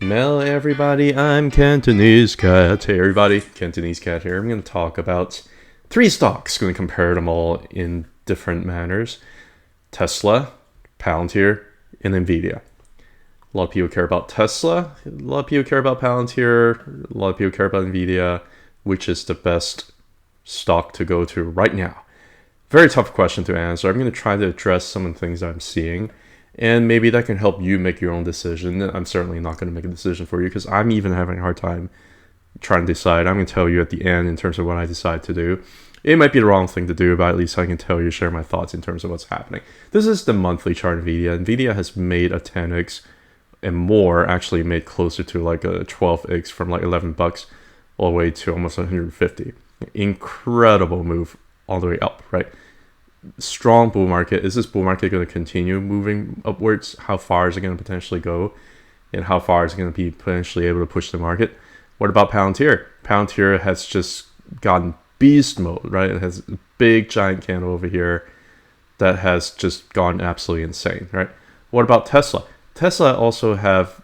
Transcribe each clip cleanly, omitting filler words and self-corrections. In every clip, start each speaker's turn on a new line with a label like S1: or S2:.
S1: Hello everybody, I'm Cantonese Cat. Hey everybody, Cantonese Cat here. I'm going to talk about three stocks. Going to compare them all in different manners. Tesla, Palantir, and Nvidia. A lot of people care about Tesla, a lot of people care about Palantir, a lot of people care about Nvidia. Which is the best stock to go to right now? Very tough question to answer. I'm going to try to address some of the things I'm seeing. And maybe that can help you make your own decision. I'm certainly not going to make a decision for you because I'm even having a hard time trying to decide. I'm going to tell you at the end in terms of what I decide to do. It might be the wrong thing to do, but at least I can tell you, share my thoughts in terms of what's happening. This is the monthly chart of Nvidia. Nvidia has made a 10x and more, actually made closer to like a 12x from like $11 all the way to almost 150. Incredible move all the way up, right? Strong bull market. Is this bull market going to continue moving upwards? How far is it going to potentially go? And how far is it going to be potentially able to push the market? What about Palantir? Palantir has just gotten beast mode, right? It has a big giant candle over here that has just gone absolutely insane, right? What about Tesla? Tesla also have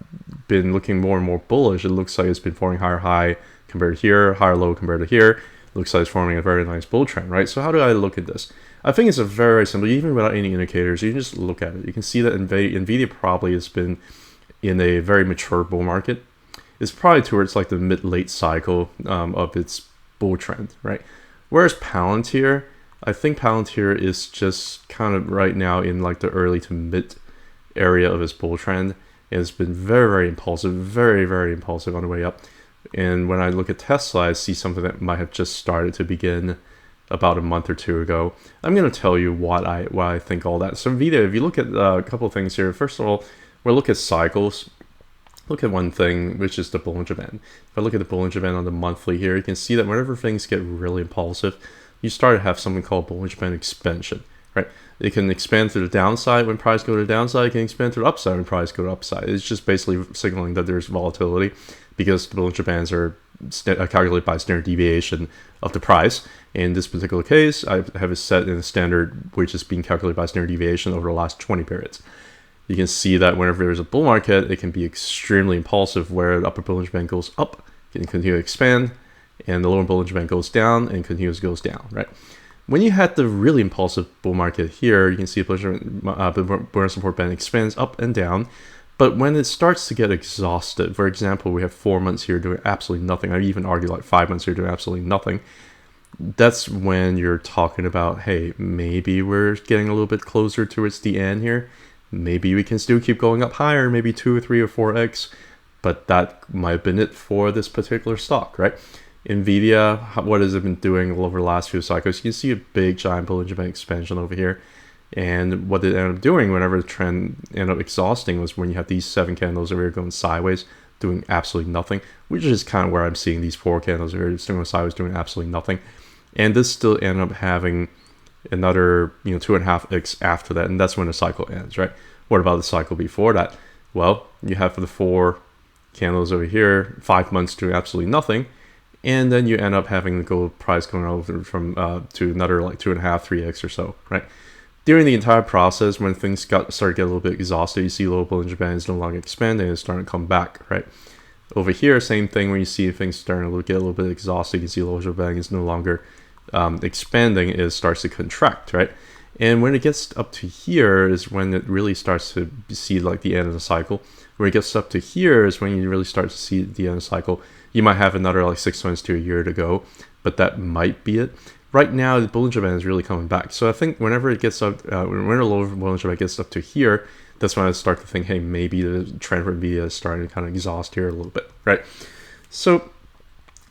S1: been looking more and more bullish. It looks like it's been forming higher high compared to here, higher low compared to here. It looks like it's forming a very nice bull trend, right? So how do I look at this? I think it's a very simple, even without any indicators, you can just look at it. You can see that Nvidia probably has been in a very mature bull market. It's probably towards like the mid-late cycle of its bull trend, right? Whereas Palantir, I think Palantir is just kind of right now in like the early to mid area of its bull trend. And it's been very impulsive, very impulsive on the way up. And when I look at Tesla, I see something that might have just started to begin about a month or two ago. I'm going to tell you why I think all that. So Nvidia, if you look at a couple of things here, first of all, we'll look at cycles. Look at one thing, which is the Bollinger Band. If I look at the Bollinger Band on the monthly here, you can see that whenever things get really impulsive, you start to have something called Bollinger Band expansion, right? It can expand to the downside when price go to the downside. It can expand to the upside when price go to upside. It's just basically signaling that there's volatility because the Bollinger Bands are calculated by standard deviation of the price. In this particular case, I have it set in a standard which is being calculated by standard deviation over the last 20 periods. You can see that whenever there's a bull market, it can be extremely impulsive where the upper Bollinger Band goes up and continue to expand, and the lower Bollinger Band goes down and continues goes down, right? When you had the really impulsive bull market here, you can see the Bollinger Support Band expands up and down. But when it starts to get exhausted, for example, we have 4 months here doing absolutely nothing. I even argue like 5 months here doing absolutely nothing. That's when you're talking about, hey, maybe we're getting a little bit closer towards the end here. Maybe we can still keep going up higher, maybe 2 or 3 or 4x. But that might have been it for this particular stock, right? Nvidia, what has it been doing over the last few cycles? You can see a big giant Bollinger Band expansion over here. And what it ended up doing whenever the trend ended up exhausting was when you have these 7 candles over here going sideways, doing absolutely nothing, which is kind of where I'm seeing these 4 candles over here going sideways, doing absolutely nothing. And this still ended up having another 2.5x after that, and that's when the cycle ends, right? What about the cycle before that? Well, you have the 4 candles over here, 5 months doing absolutely nothing, and then you end up having the gold price going over from to another like 2.5, 3x or so, right? During the entire process, when things started to get a little bit exhausted, you see low Bollinger Bands no longer expanding, it's starting to come back, right? Over here, same thing when you see things starting to get a little bit exhausted, you can see low Bollinger Band is no longer expanding, it starts to contract, right? And when it gets up to here is when it really starts to see like the end of the cycle. When it gets up to here is when you really start to see the end of the cycle. You might have another like 6 months to a year to go, but that might be it. Right now, the Bollinger Band is really coming back. So I think whenever it gets up, when the lower Bollinger Band gets up to here, that's when I start to think, hey, maybe the trend for Nvidia is starting to kind of exhaust here a little bit, right? So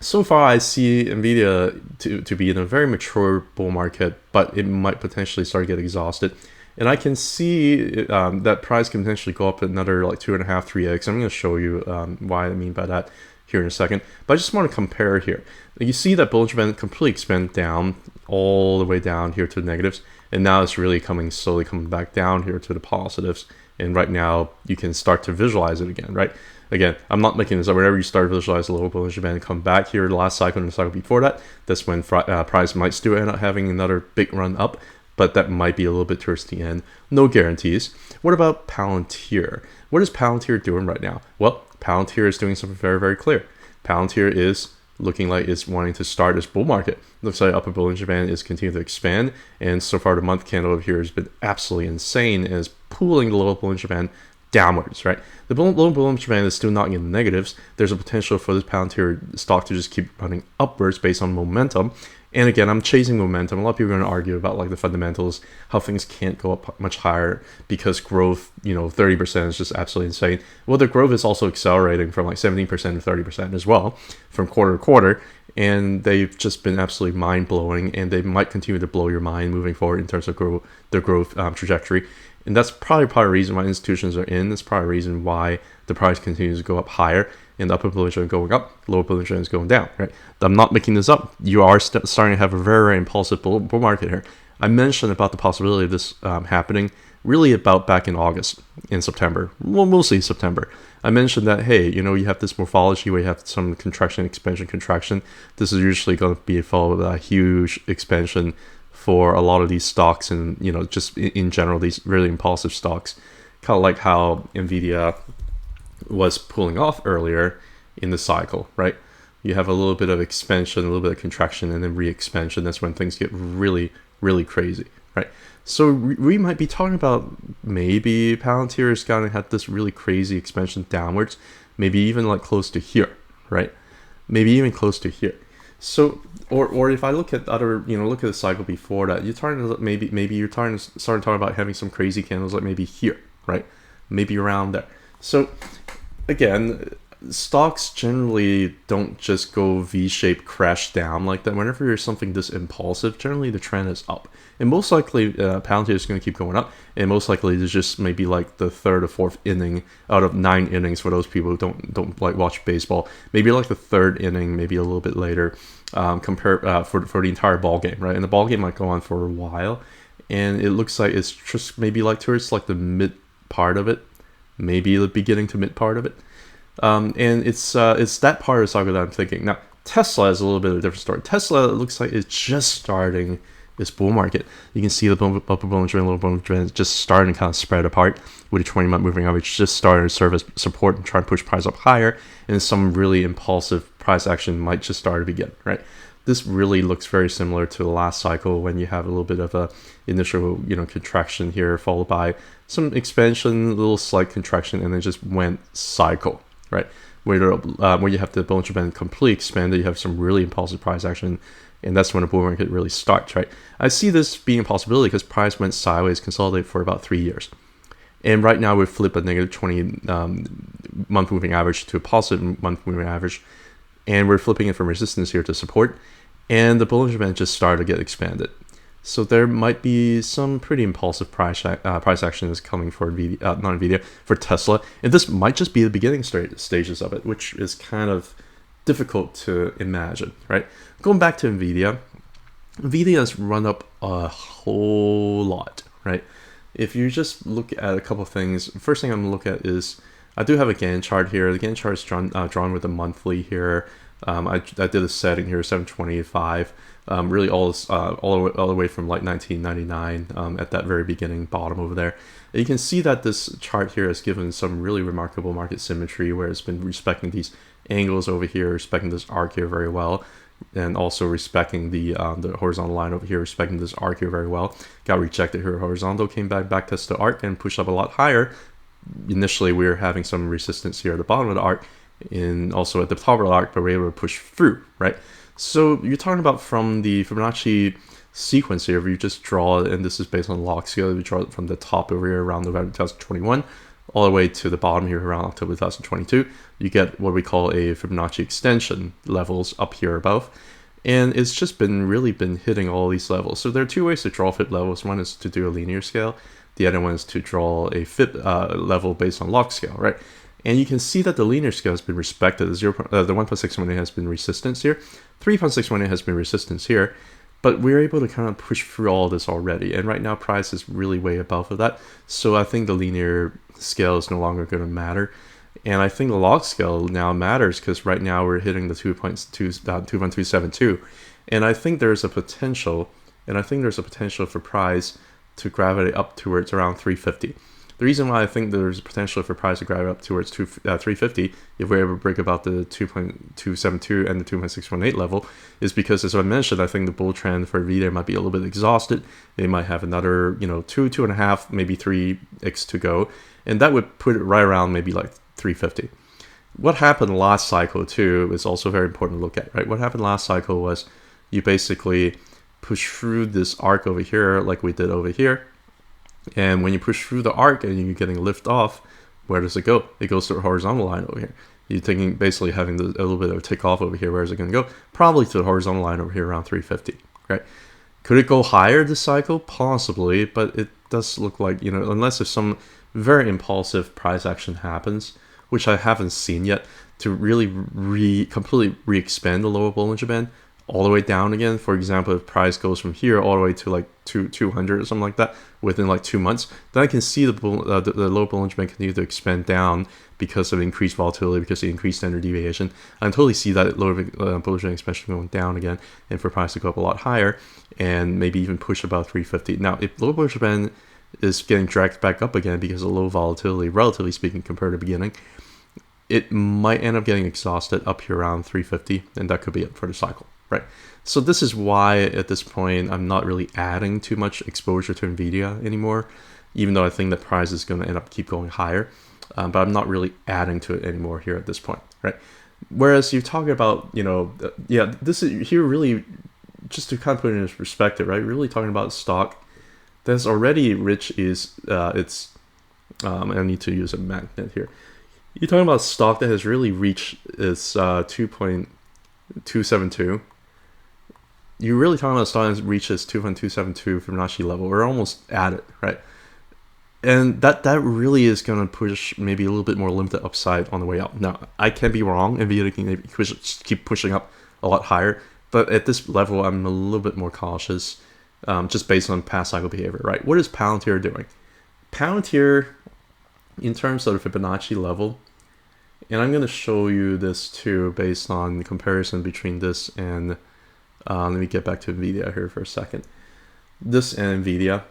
S1: far I see Nvidia to be in a very mature bull market, but it might potentially start to get exhausted. And I can see that price can potentially go up another like 2.5, 3x. I'm going to show you why I mean by that here in a second, but I just want to compare here. You see that Bollinger Band completely expand down all the way down here to the negatives, and now it's really slowly coming back down here to the positives. And right now you can start to visualize it again, right? Again, I'm not making this up. Whenever you start to visualize the lower Bollinger Band come back here, the last cycle and the cycle before that, that's when price might still end up having another big run up. but that might be a little bit towards the end. No guarantees. What about Palantir? What is Palantir doing right now? Well, Palantir is doing something very, very clear. Palantir is looking like it's wanting to start this bull market. Looks like upper Bollinger Band is continuing to expand, and so far the month candle over here has been absolutely insane and is pulling the lower Bollinger Band downwards, right? The lower Bollinger Band is still not in the negatives. There's a potential for this Palantir stock to just keep running upwards based on momentum. And again, I'm chasing momentum. A lot of people are going to argue about like the fundamentals, how things can't go up much higher because growth, 30% is just absolutely insane. Well, the growth is also accelerating from like 17% to 30% as well from quarter to quarter. And they've just been absolutely mind-blowing, and they might continue to blow your mind moving forward in terms of their growth trajectory. And that's probably part of the reason why institutions are in. That's probably the reason why the price continues to go up higher, and the upper Bollinger Band going up, lower Bollinger Band is going down, right? I'm not making this up. You are starting to have a very, very impulsive bull market here. I mentioned about the possibility of this happening really about back in August, in September. Well, mostly September. I mentioned that, hey, you have this morphology where you have some contraction, expansion, contraction. This is usually going to be followed by a huge expansion for a lot of these stocks, and just in general, these really impulsive stocks, kind of like how Nvidia was pulling off earlier in the cycle, right? You have a little bit of expansion, a little bit of contraction, and then re-expansion. That's when things get really, really crazy, right? So we might be talking about maybe Palantir is going to have this really crazy expansion downwards, maybe even like close to here, right? Maybe even close to here. So, or if I look at other, look at the cycle before that, you're starting to maybe you're starting to talk about having some crazy candles like maybe here, right? Maybe around there. So again, stocks generally don't just go V-shaped crash down like that. Whenever there's something this impulsive, generally the trend is up. And most likely, Palantir is going to keep going up. And most likely, there's just maybe like the third or fourth inning out of 9 innings for those people who don't like watch baseball. Maybe like the third inning, maybe a little bit later, for the entire ball game, right? And the ball game might go on for a while, and it looks like it's just maybe like towards like the mid part of it, maybe the beginning to mid part of it. And it's that part of the cycle that I'm thinking. Now, Tesla is a little bit of a different story. Tesla looks like it's just starting this bull market. You can see the upper Bollinger Band, lower Bollinger Band just starting to kind of spread apart, with a 20-month moving average just starting to serve as support and try and push price up higher, and some really impulsive price action might just start to begin, right? This really looks very similar to the last cycle when you have a little bit of a initial, contraction here, followed by some expansion, a little slight contraction, and then just went cycle, right? Where you have the Bollinger Band completely expanded, you have some really impulsive price action, and that's when the bull market really starts, right? I see this being a possibility because price went sideways, consolidated for about 3 years. And right now we've flipped a negative 20-month moving average to a positive month moving average. And we're flipping it from resistance here to support. And the Bollinger Band just started to get expanded. So there might be some pretty impulsive price actions coming for Nvidia, for Tesla. And this might just be the beginning stages of it, which is kind of difficult to imagine, right? Going back to Nvidia has run up a whole lot, right? If you just look at a couple of things, first thing I'm going to look at is, I do have a Gantt chart here. The Gantt chart is drawn with the monthly here. I did a setting here, 725. Really all the way from like 1999 at that very beginning bottom over there. And you can see that this chart here has given some really remarkable market symmetry, where it's been respecting these angles over here, respecting this arc here very well, and also respecting the horizontal line over here, respecting this arc here very well. Got rejected here horizontal, came back test the arc and pushed up a lot higher. Initially we were having some resistance here at the bottom of the arc and also at the top of the arc, but we were able to push through, right? So you're talking about from the Fibonacci sequence here, if you just draw it, and this is based on log scale, we draw it from the top over here around November 2021 all the way to the bottom here around October 2022, you get what we call a Fibonacci extension levels up here above. And it's just really been hitting all these levels. So there are two ways to draw Fib levels. One is to do a linear scale. The other one is to draw a Fib level based on log scale, right? And you can see that the linear scale has been respected. The 1.618 has been resistance here. 3.618 has been resistance here. But we're able to kind of push through all this already. And right now, price is really way above of that. So I think the linear scale is no longer going to matter. And I think the log scale now matters because right now we're hitting the 2.272. And I think there's a potential, for price to gravitate up towards around 350. The reason why I think there's potential for price to grab up towards 350 if we're able to break about the 2.272 and the 2.618 level is because, as I mentioned, I think the bull trend for Nvidia might be a little bit exhausted. They might have another, 2.5, maybe 3x to go, and that would put it right around maybe like 350. What happened last cycle too is also very important to look at, right? What happened last cycle was you basically push through this arc over here like we did over here. And when you push through the arc and you're getting lift off, where does it go? It goes to the horizontal line over here. You're thinking basically having a little bit of a tick off over here. Where is it going to go? Probably to the horizontal line over here around 350, right? Could it go higher this cycle? Possibly, but it does look like, unless if some very impulsive price action happens, which I haven't seen yet, to really completely re-expand the lower Bollinger Band all the way down again. For example, if price goes from here all the way to like 200 or something like that within like 2 months, then I can see the lower Bollinger Band continue to expand down because of increased volatility, because of increased standard deviation. I can totally see that lower Bollinger Band expansion going down again, and for price to go up a lot higher and maybe even push about 350. Now, if lower Bollinger Band is getting dragged back up again because of low volatility, relatively speaking, compared to the beginning, it might end up getting exhausted up here around 350, and that could be it for the cycle. Right. So this is why at this point I'm not really adding too much exposure to Nvidia anymore, even though I think the price is going to end up keep going higher. But I'm not really adding to it anymore here at this point. Right. Whereas you talk about, this is here really just to kind of put it in perspective, right? Really talking about stock that's already reached I need to use a magnet here. You're talking about stock that has really reached its 2.272. You're really talking about stock that reaches 2.272 Fibonacci level. We're almost at it, right? And that really is going to push maybe a little bit more limited upside on the way up. Now, I can be wrong. Nvidia can maybe keep pushing up a lot higher. But at this level, I'm a little bit more cautious just based on past cycle behavior, right? What is Palantir doing? Palantir, in terms of the Fibonacci level, and I'm going to show you this too based on the comparison between this and let me get back to Nvidia here for a second. This and Nvidia.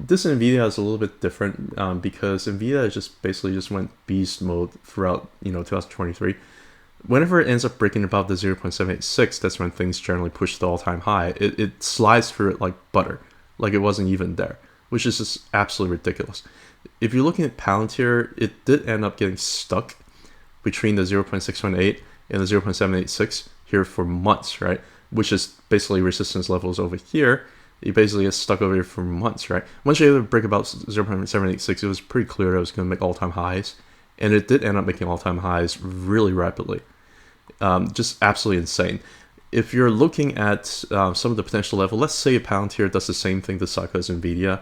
S1: This Nvidia is a little bit different because Nvidia basically went beast mode throughout 2023. Whenever it ends up breaking above the 0.786, that's when things generally push the all-time high. It slides through it like butter, like it wasn't even there, which is just absolutely ridiculous. If you're looking at Palantir, it did end up getting stuck between the 0.618 and the 0.786 here for months, right? Which is basically resistance levels over here. You basically get stuck over here for months, right? Once you're able to break about 0.786, it was pretty clear that it was going to make all-time highs. And it did end up making all-time highs really rapidly. Just absolutely insane. If you're looking at some of the potential level, let's say Palantir does the same thing this cycle as Nvidia,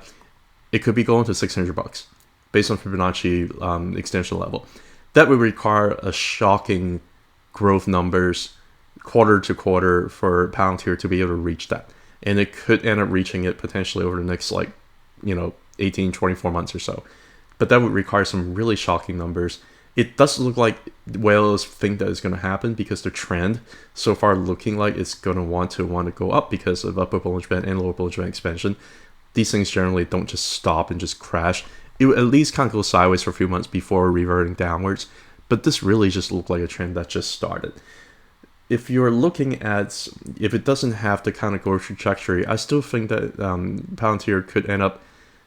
S1: it could be going to $600 based on Fibonacci extension level. That would require a shocking growth numbers quarter to quarter for Palantir to be able to reach that. And it could end up reaching it potentially over the next 18, 24 months or so. But that would require some really shocking numbers. It does look like whales think that is going to happen because the trend so far looking like it's going to want to go up because of upper Bollinger Band and lower Bollinger Band expansion. These things generally don't just stop and just crash. It would at least kind of go sideways for a few months before reverting downwards. But this really just looked like a trend that just started. If you're looking at, if it doesn't have the kind of growth trajectory, I still think that Palantir could end up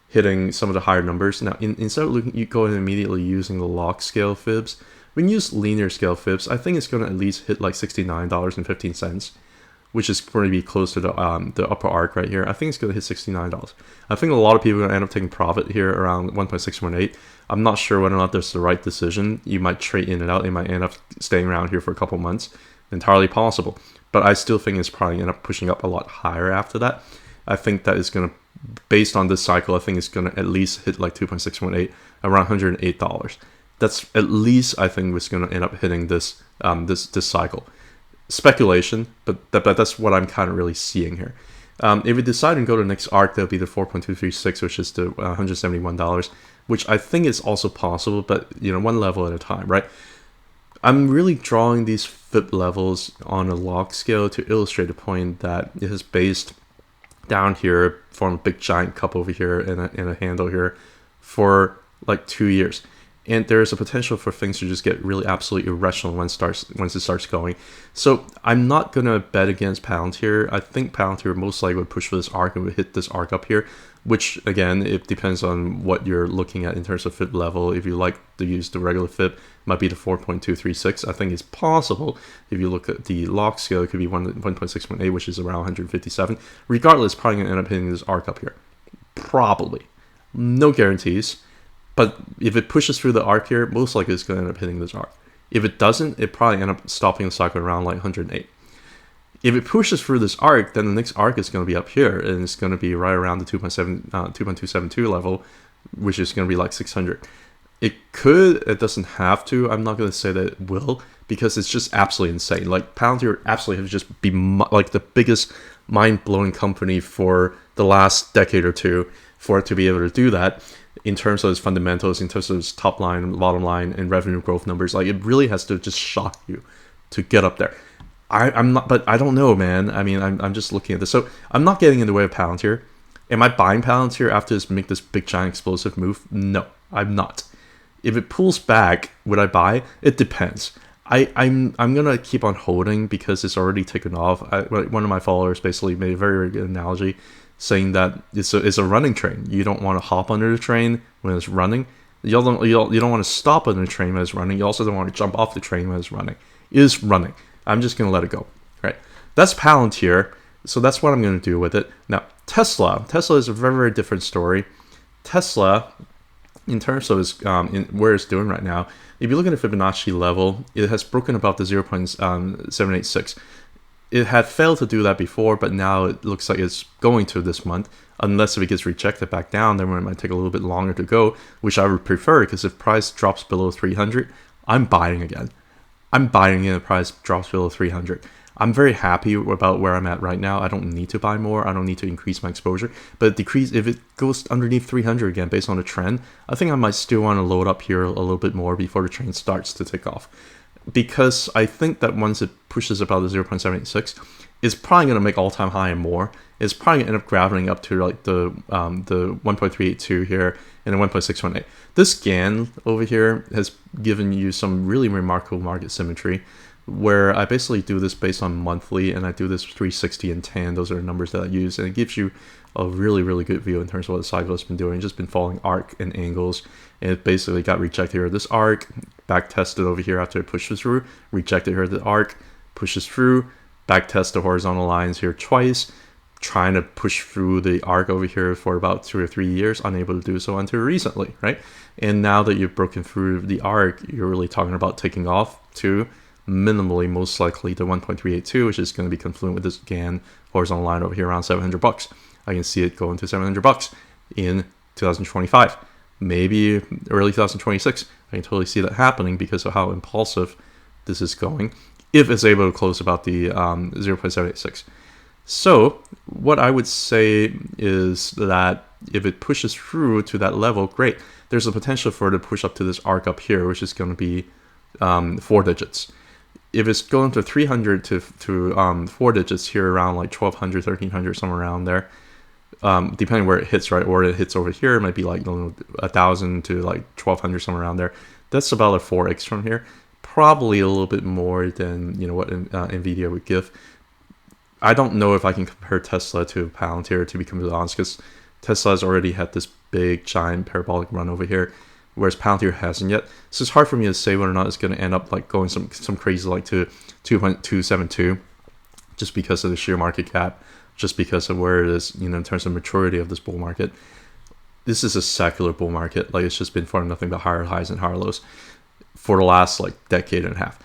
S1: hitting some of the higher numbers. Now, instead of you going immediately using the log scale fibs, when you use linear scale fibs, I think it's going to at least hit like $69.15, which is going to be close to the upper arc right here. I think it's going to hit $69. I think a lot of people are going to end up taking profit here around 1.618. I'm not sure whether or not that's the right decision. You might trade in and out. It might end up staying around here for a couple months. Entirely possible. But I still think it's probably end up pushing up a lot higher after that. I think that is going to, based on this cycle, I think it's going to at least hit like 2.618, around $108. That's at least, I think, what's going to end up hitting this this cycle. Speculation, but that's what I'm kind of really seeing here. If we decide to go to the next arc, that'll be the 4.236, which is the $171, which I think is also possible, but one level at a time, right? I'm really drawing these fib levels on a log scale to illustrate the point that it is based down here, form a big giant cup over here and a handle here for like 2 years. And there's a potential for things to just get really absolutely irrational once it starts going. So I'm not going to bet against Palantir. I think Palantir most likely would push for this arc and would hit this arc up here, which again, it depends on what you're looking at in terms of fib level. If you like to use the regular fib, it might be the 4.236. I think it's possible. If you look at the log scale, it could be 1.618, which is around 157. Regardless, probably going to end up hitting this arc up here. Probably. No guarantees. But if it pushes through the arc here, most likely it's going to end up hitting this arc. If it doesn't, it probably end up stopping the cycle around like 108. If it pushes through this arc, then the next arc is going to be up here, and it's going to be right around the 2.272 level, which is going to be like 600. It could, it doesn't have to. I'm not going to say that it will, because it's just absolutely insane. Like Palantir absolutely has just been like the biggest mind-blowing company for the last decade or two for it to be able to do that. In terms of its fundamentals, in terms of its top line, bottom line, and revenue growth numbers, like it really has to just shock you to get up there. I'm not, but I don't know, man. I mean, I'm just looking at this. So I'm not getting in the way of Palantir. Am I buying Palantir after this make this big giant explosive move? No, I'm not. If it pulls back, would I buy? It depends. I'm gonna keep on holding because it's already taken off. One of my followers basically made a very, very good analogy, saying that it's a running train. You don't want to hop under the train when it's running. You don't want to stop under the train when it's running. You also don't want to jump off the train when it's running. It is running. I'm just gonna let it go. Right? That's Palantir. So that's what I'm gonna do with it. Now Tesla is a very, very different story. Tesla, in terms of where it's doing right now, if you look at the Fibonacci level, it has broken about the 0.786. It had failed to do that before, but now it looks like it's going to this month. Unless if it gets rejected back down, then it might take a little bit longer to go, which I would prefer, because if price drops below 300, I'm buying again. I'm buying in if price drops below 300. I'm very happy about where I'm at right now. I don't need to buy more. I don't need to increase my exposure. But if it goes underneath 300 again, based on the trend, I think I might still want to load up here a little bit more before the trend starts to take off. Because I think that once it pushes about the 0.786, it's probably going to make all-time high and more. It's probably going to end up gravitating up to like the 1.382 here and the 1.618. This GAN over here has given you some really remarkable market symmetry, where I basically do this based on monthly, and I do this 360 and 10. Those are the numbers that I use, and it gives you a really, really good view in terms of what the cycle has been doing. It's just been following arc and angles, and it basically got rejected here. This arc, back tested over here after it pushes through, rejected here. The arc pushes through, back test the horizontal lines here twice, trying to push through the arc over here for about 2 or 3 years, unable to do so until recently, right? And now that you've broken through the arc, you're really talking about taking off to minimally, most likely, the 1.382, which is going to be confluent with this GAN horizontal line over here around $700. I can see it going to $700 in 2025, maybe early 2026. I can totally see that happening because of how impulsive this is going, if it's able to close about the 0.786. So what I would say is that if it pushes through to that level, great. There's a potential for it to push up to this arc up here, which is going to be 4 digits. If it's going to 300 to 4 digits here around like 1200, 1300, somewhere around there, depending where it hits, right? Or it hits over here, it might be like 1000 to like 1200, somewhere around there. That's about a 4x from here. Probably a little bit more than what Nvidia would give. I don't know if I can compare Tesla to Palantir, to be completely honest, because Tesla has already had this big giant parabolic run over here, whereas Palantir hasn't yet. So it's hard for me to say whether or not it's going to end up like going some crazy like to 2.272, just because of the sheer market cap, just because of where it is, in terms of maturity of this bull market. This is a secular bull market. Like, it's just been forming nothing but higher highs and higher lows for the last like decade and a half.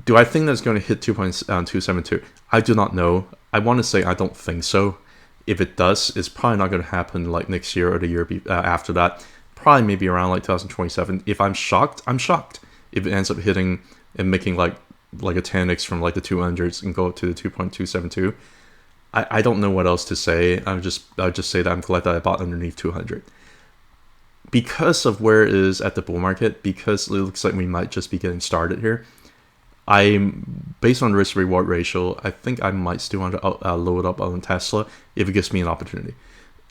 S1: Do I think that's going to hit 2.272? I do not know. I want to say I don't think so. If it does, it's probably not going to happen like next year or the year after that. Probably maybe around like 2027. If I'm shocked, I'm shocked. If it ends up hitting and making like a 10x from like the 200s and go up to the 2.272, I don't know what else to say. I'll just say that I'm glad that I bought underneath 200. Because of where it is at the bull market, because it looks like we might just be getting started here, I'm based on risk reward ratio, I think I might still want to load up on Tesla if it gives me an opportunity.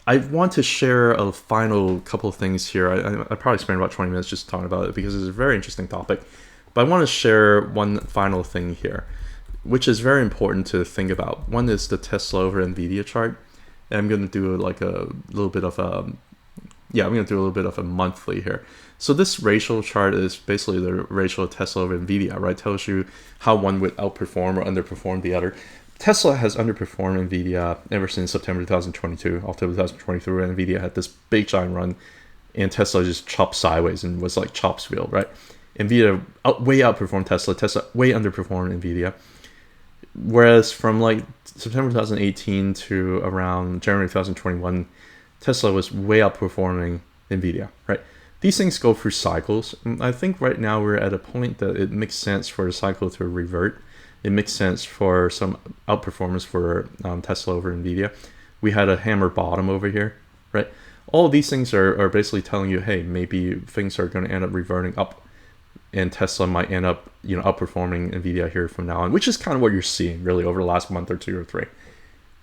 S1: I want to share a final couple of things here. I probably spent about 20 minutes just talking about it because it's a very interesting topic. But I want to share one final thing here, which is very important to think about. One is the Tesla over Nvidia chart. And I'm going to do like a little bit of a, I'm going to do a little bit of a monthly here. So this ratio chart is basically the ratio of Tesla over Nvidia, right? Tells you how one would outperform or underperform the other. Tesla has underperformed Nvidia ever since September 2022, October 2023, when Nvidia had this big giant run, and Tesla just chopped sideways and was like chop's wheel, right? Nvidia way outperformed Tesla. Tesla way underperformed Nvidia. Whereas from like September 2018 to around January 2021, Tesla was way outperforming Nvidia, right? These things go through cycles. I think right now we're at a point that it makes sense for the cycle to revert. It makes sense for some outperformance for Tesla over Nvidia. We had a hammer bottom over here, right? All of these things are basically telling you, hey, maybe things are going to end up reverting up, and Tesla might end up, outperforming Nvidia here from now on, which is kind of what you're seeing really over the last month or two or three.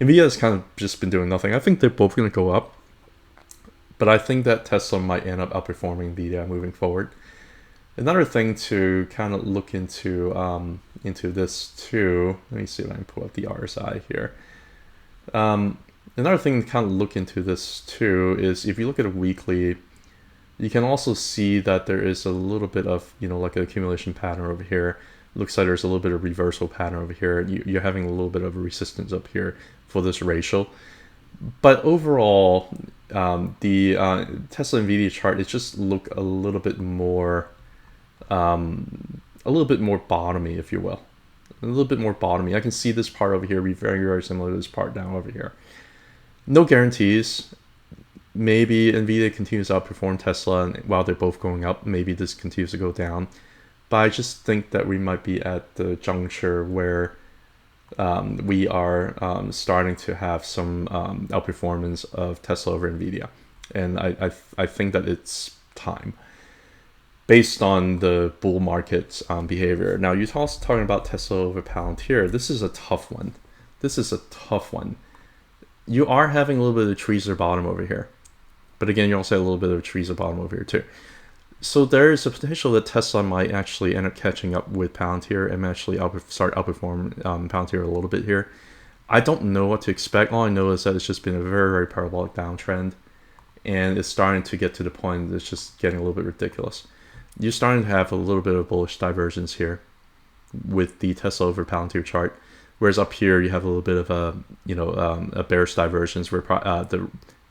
S1: Nvidia has kind of just been doing nothing. I think they're both going to go up, but I think that Tesla might end up outperforming Nvidia moving forward. Another thing to kind of look into this too. Let me see if I can pull up the RSI here. Another thing to kind of look into this too is if you look at a weekly, you can also see that there is a little bit of, like an accumulation pattern over here. Looks like there's a little bit of reversal pattern over here. You're having a little bit of a resistance up here for this ratio. But overall, the Tesla Nvidia chart, it just look a little bit more bottomy, if you will. A little bit more bottomy. I can see this part over here be very, very similar to this part down over here. No guarantees. Maybe Nvidia continues to outperform Tesla, and while they're both going up, maybe this continues to go down. But I just think that we might be at the juncture where we are starting to have some outperformance of Tesla over Nvidia. And I think that it's time, based on the bull market's behavior. Now, you're also talking about Tesla over Palantir. This is a tough one. You are having a little bit of trees or bottom over here. But again, you also have a little bit of trees or bottom over here too. So there is a potential that Tesla might actually end up catching up with Palantir and actually start outperform Palantir a little bit here. I don't know what to expect. All I know is that it's just been a very, very parabolic downtrend. And it's starting to get to the point that it's just getting a little bit ridiculous. You're starting to have a little bit of bullish divergence here with the Tesla over Palantir chart. Whereas up here, you have a little bit of a bearish divergence where the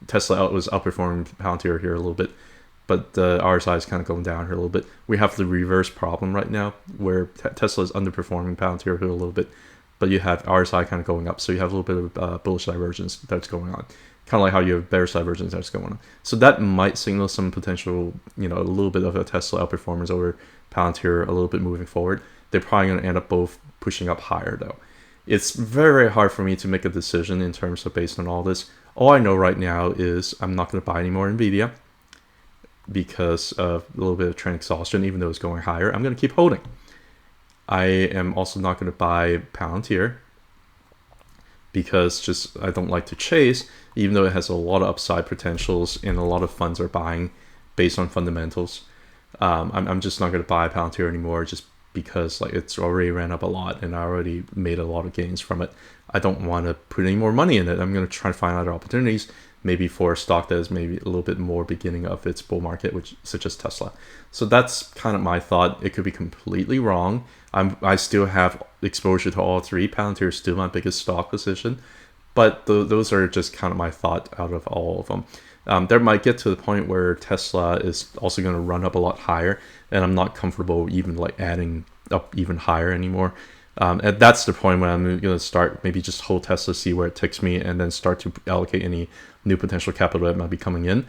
S1: Tesla was outperforming Palantir here a little bit, but the RSI is kind of going down here a little bit. We have the reverse problem right now where Tesla is underperforming Palantir here a little bit, but you have RSI kind of going up. So you have a little bit of bullish divergence that's going on, kind of like how you have bearish divergence that's going on. So that might signal some potential, a little bit of a Tesla outperformance over Palantir a little bit moving forward. They're probably going to end up both pushing up higher though. It's very, very hard for me to make a decision in terms of based on all this. All I know right now is I'm not going to buy any more Nvidia because of a little bit of trend exhaustion, even though it's going higher. I'm going to keep holding. I am also not going to buy Palantir because I don't like to chase, even though it has a lot of upside potentials and a lot of funds are buying based on fundamentals. I'm just not going to buy Palantir anymore just because it's already ran up a lot and I already made a lot of gains from it. I don't want to put any more money in it. I'm going to try to find other opportunities, maybe for a stock that is maybe a little bit more beginning of its bull market, such as Tesla. So that's kind of my thought. It could be completely wrong. I still have exposure to all three. Palantir is still my biggest stock position, but those are just kind of my thought out of all of them. There might get to the point where Tesla is also going to run up a lot higher, and I'm not comfortable even adding up even higher anymore. And that's the point when I'm going to start maybe just hold Tesla, see where it takes me, and then start to allocate any new potential capital that might be coming in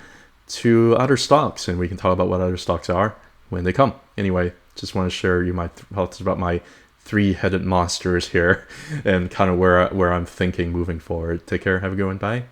S1: to other stocks. And we can talk about what other stocks are when they come. Anyway, just want to share you my thoughts about my three-headed monsters here and kind of where I'm thinking moving forward. Take care. Have a good one. Bye.